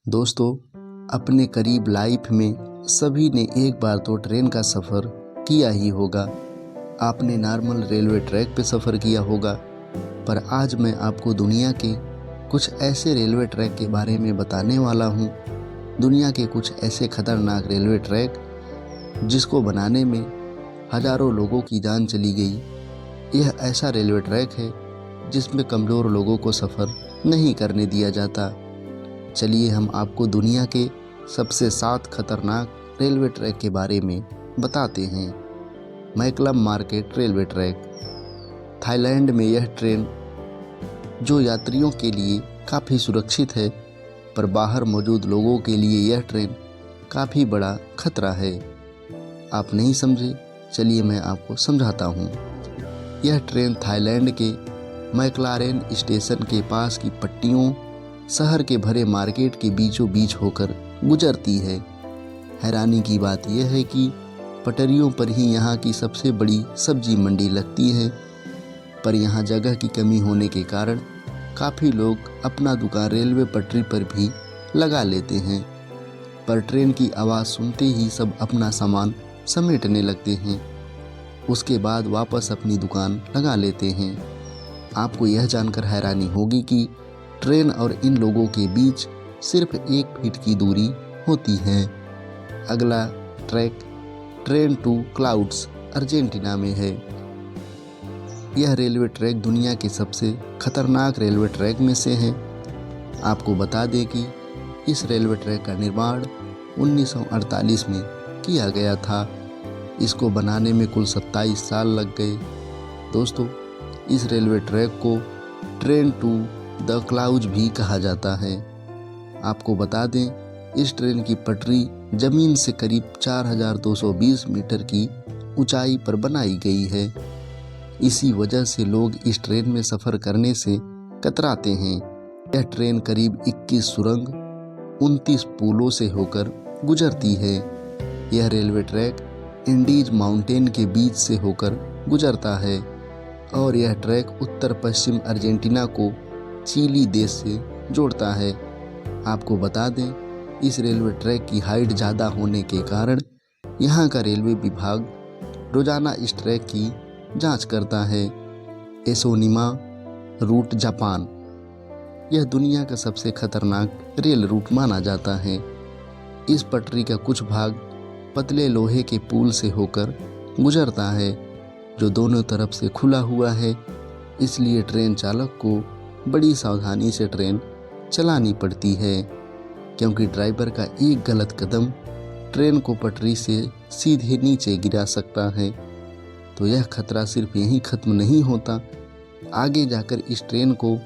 दोस्तों, अपने करीब लाइफ में सभी ने एक बार तो ट्रेन का सफ़र किया ही होगा। आपने नॉर्मल रेलवे ट्रैक पे सफ़र किया होगा, पर आज मैं आपको दुनिया के कुछ ऐसे रेलवे ट्रैक के बारे में बताने वाला हूँ। दुनिया के कुछ ऐसे खतरनाक रेलवे ट्रैक जिसको बनाने में हज़ारों लोगों की जान चली गई। यह ऐसा रेलवे ट्रैक है जिसमें कमज़ोर लोगों को सफ़र नहीं करने दिया जाता। चलिए हम आपको दुनिया के सबसे 7 खतरनाक रेलवे ट्रैक के बारे में बताते हैं। McCullum market railway track. Thailand में यह ट्रेन जो यात्रियों के लिए काफ़ी सुरक्षित है, पर बाहर मौजूद लोगों के लिए यह ट्रेन काफ़ी बड़ा खतरा है। आप नहीं समझे? चलिए मैं आपको समझाता हूँ। यह ट्रेन थाईलैंड के मैक्लारेन स्टेशन के पास की पट्टियों शहर के भरे मार्केट के बीचों बीच होकर गुजरती है। हैरानी की बात यह है कि पटरियों पर ही यहाँ की सबसे बड़ी सब्जी मंडी लगती है, पर यहाँ जगह की कमी होने के कारण काफ़ी लोग अपना दुकान रेलवे पटरी पर भी लगा लेते हैं। पर ट्रेन की आवाज़ सुनते ही सब अपना सामान समेटने लगते हैं, उसके बाद वापस अपनी दुकान लगा लेते हैं। आपको यह जानकर हैरानी होगी कि ट्रेन और इन लोगों के बीच सिर्फ 1 फीट की दूरी होती है। अगला track train to clouds Argentina में है। यह रेलवे ट्रैक दुनिया के सबसे खतरनाक रेलवे ट्रैक में से है। आपको बता दें कि इस रेलवे ट्रैक का निर्माण 1948 में किया गया था। इसको बनाने में कुल 27 साल लग गए। दोस्तों, इस रेलवे ट्रैक को ट्रेन टू द क्लाउड्स भी कहा जाता है। आपको बता दें, इस ट्रेन की पटरी जमीन से करीब 4220 मीटर की ऊंचाई पर बनाई गई है। इसी वजह से लोग इस ट्रेन में सफ़र करने से कतराते हैं। यह ट्रेन करीब 21 सुरंग 29 पुलों से होकर गुजरती है। यह रेलवे ट्रैक एंडीज माउंटेन के बीच से होकर गुजरता है और यह ट्रैक उत्तर पश्चिम अर्जेंटीना को चिली देश से जोड़ता है। आपको बता दें, इस रेलवे ट्रैक की हाइट ज़्यादा होने के कारण यहाँ का रेलवे विभाग रोज़ाना इस ट्रैक की जांच करता है। एसोनिमा रूट जापान। यह दुनिया का सबसे खतरनाक रेल रूट माना जाता है। इस पटरी का कुछ भाग पतले लोहे के पुल से होकर गुजरता है, जो दोनों तरफ से खुला हुआ है। इसलिए ट्रेन चालक को बड़ी सावधानी से ट्रेन चलानी पड़ती है, क्योंकि ड्राइवर का एक गलत कदम ट्रेन को पटरी से सीधे नीचे गिरा सकता है। तो यह खतरा सिर्फ यहीं ख़त्म नहीं होता, आगे जाकर इस ट्रेन को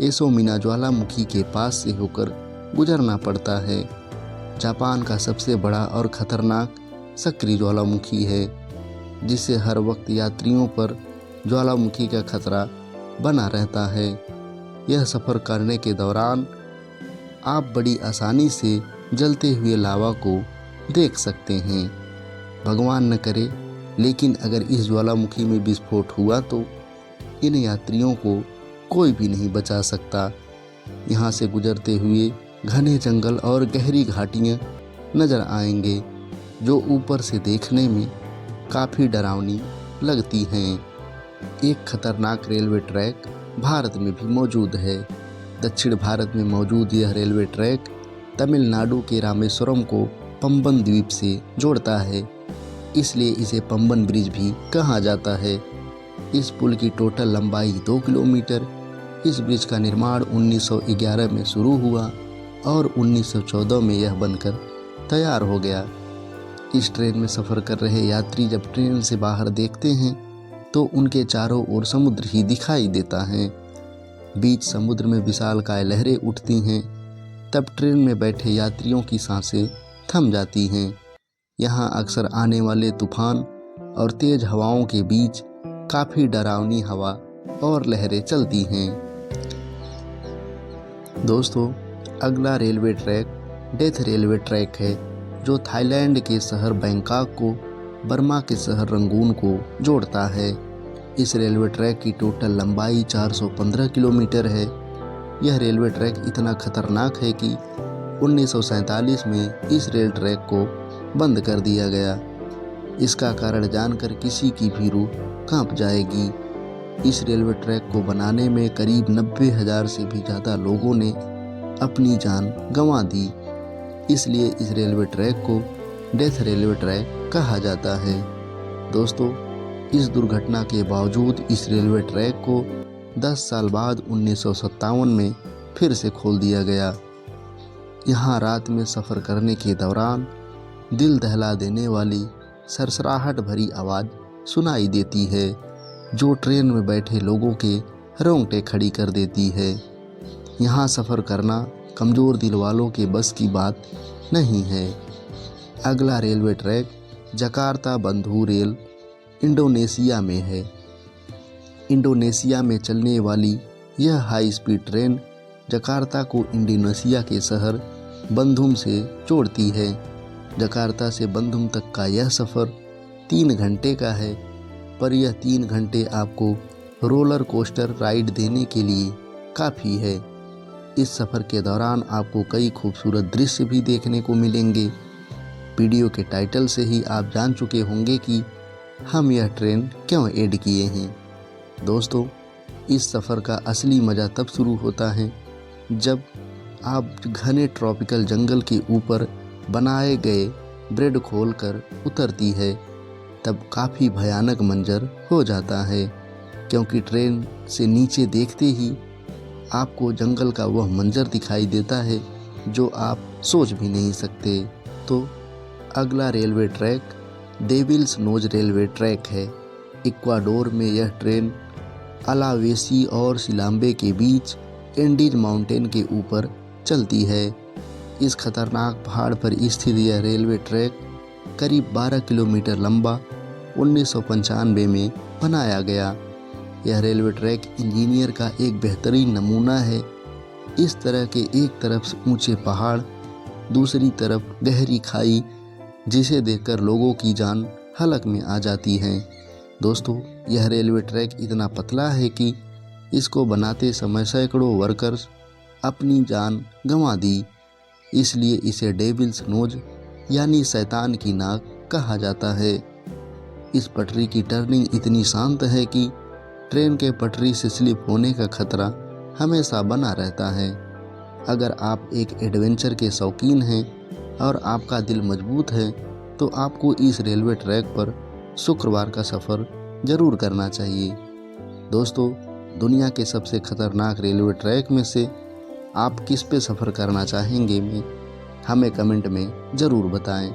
एसोमिना ज्वालामुखी के पास से होकर गुजरना पड़ता है। जापान का सबसे बड़ा और ख़तरनाक सक्रिय ज्वालामुखी है, जिससे हर वक्त यात्रियों पर ज्वालामुखी का खतरा बना रहता है। यह सफ़र करने के दौरान आप बड़ी आसानी से जलते हुए लावा को देख सकते हैं। भगवान न करे, लेकिन अगर इस ज्वालामुखी में विस्फोट हुआ तो इन यात्रियों को कोई भी नहीं बचा सकता। यहाँ से गुजरते हुए घने जंगल और गहरी घाटियाँ नज़र आएंगे, जो ऊपर से देखने में काफ़ी डरावनी लगती हैं। एक खतरनाक रेलवे ट्रैक भारत में भी मौजूद है। दक्षिण भारत में मौजूद यह रेलवे ट्रैक तमिलनाडु के रामेश्वरम को पंबन द्वीप से जोड़ता है, इसलिए इसे पंबन ब्रिज भी कहा जाता है। इस पुल की टोटल लंबाई 2 किलोमीटर। इस ब्रिज का निर्माण 1911 में शुरू हुआ और 1914 में यह बनकर तैयार हो गया। इस ट्रेन में सफ़र कर रहे यात्री जब ट्रेन से बाहर देखते हैं तो उनके चारों ओर समुद्र ही दिखाई देता है। बीच समुद्र में विशालकाय लहरें उठती हैं, तब ट्रेन में बैठे यात्रियों की सांसें थम जाती हैं। यहाँ अक्सर आने वाले तूफान और तेज हवाओं के बीच काफ़ी डरावनी हवा और लहरें चलती हैं। दोस्तों, अगला railway track death railway track है, जो थाईलैंड के शहर बैंकॉक को बर्मा के शहर रंगून को जोड़ता है। इस रेलवे ट्रैक की टोटल लंबाई 415 किलोमीटर है। यह रेलवे ट्रैक इतना खतरनाक है कि 1947 में इस रेल ट्रैक को बंद कर दिया गया। इसका कारण जानकर किसी की भी रूह कांप जाएगी। इस रेलवे ट्रैक को बनाने में करीब 90,000 से भी ज़्यादा लोगों ने अपनी जान गंवा दी। इसलिए इस रेलवे ट्रैक को डेथ रेलवे ट्रैक कहा जाता है। दोस्तों, इस दुर्घटना के बावजूद इस रेलवे ट्रैक को 10 साल बाद 1957 में फिर से खोल दिया गया। यहाँ रात में सफ़र करने के दौरान दिल दहला देने वाली सरसराहट भरी आवाज़ सुनाई देती है, जो ट्रेन में बैठे लोगों के रोंगटे खड़ी कर देती है। यहाँ सफ़र करना कमज़ोर दिल वालों के बस की बात नहीं है। अगला रेलवे ट्रैक जकार्ता बंधु रेल इंडोनेशिया में है। इंडोनेशिया में चलने वाली यह हाई स्पीड ट्रेन जकार्ता को इंडोनेशिया के शहर बंधुम से जोड़ती है। जकार्ता से बंधुम तक का यह सफ़र 3 घंटे का है, पर यह 3 घंटे आपको रोलर कोस्टर राइड देने के लिए काफ़ी है। इस सफ़र के दौरान आपको कई खूबसूरत दृश्य भी देखने को मिलेंगे। वीडियो के टाइटल से ही आप जान चुके होंगे कि हम यह ट्रेन क्यों ऐड किए हैं। दोस्तों, इस सफ़र का असली मज़ा तब शुरू होता है जब आप घने ट्रॉपिकल जंगल के ऊपर बनाए गए ब्रिज खोलकर उतरती है। तब काफ़ी भयानक मंजर हो जाता है, क्योंकि ट्रेन से नीचे देखते ही आपको जंगल का वह मंजर दिखाई देता है जो आप सोच भी नहीं सकते। तो अगला railway track Devil's nose railway track है। इक्वाडोर में यह ट्रेन अलावेसी और सिलाम्बे के बीच एंडीज माउंटेन के ऊपर चलती है। इस खतरनाक पहाड़ पर स्थित यह रेलवे ट्रैक करीब 12 किलोमीटर लंबा 1995 में बनाया गया। यह रेलवे ट्रैक इंजीनियर का एक बेहतरीन नमूना है। इस तरह के एक तरफ ऊंचे पहाड़, दूसरी तरफ गहरी खाई, जिसे देखकर लोगों की जान हलक में आ जाती है। दोस्तों, यह रेलवे ट्रैक इतना पतला है कि इसको बनाते समय सैकड़ों वर्कर्स अपनी जान गंवा दी। इसलिए इसे डेविल्स नोज यानी शैतान की नाक कहा जाता है। इस पटरी की टर्निंग इतनी शांत है कि ट्रेन के पटरी से स्लिप होने का खतरा हमेशा बना रहता है। अगर आप एक एडवेंचर के शौकीन हैं और आपका दिल मजबूत है, तो आपको इस रेलवे ट्रैक पर शुक्रवार का सफ़र ज़रूर करना चाहिए। दोस्तों, दुनिया के सबसे खतरनाक रेलवे ट्रैक में से आप किस पे सफ़र करना चाहेंगे, हमें कमेंट में ज़रूर बताएं।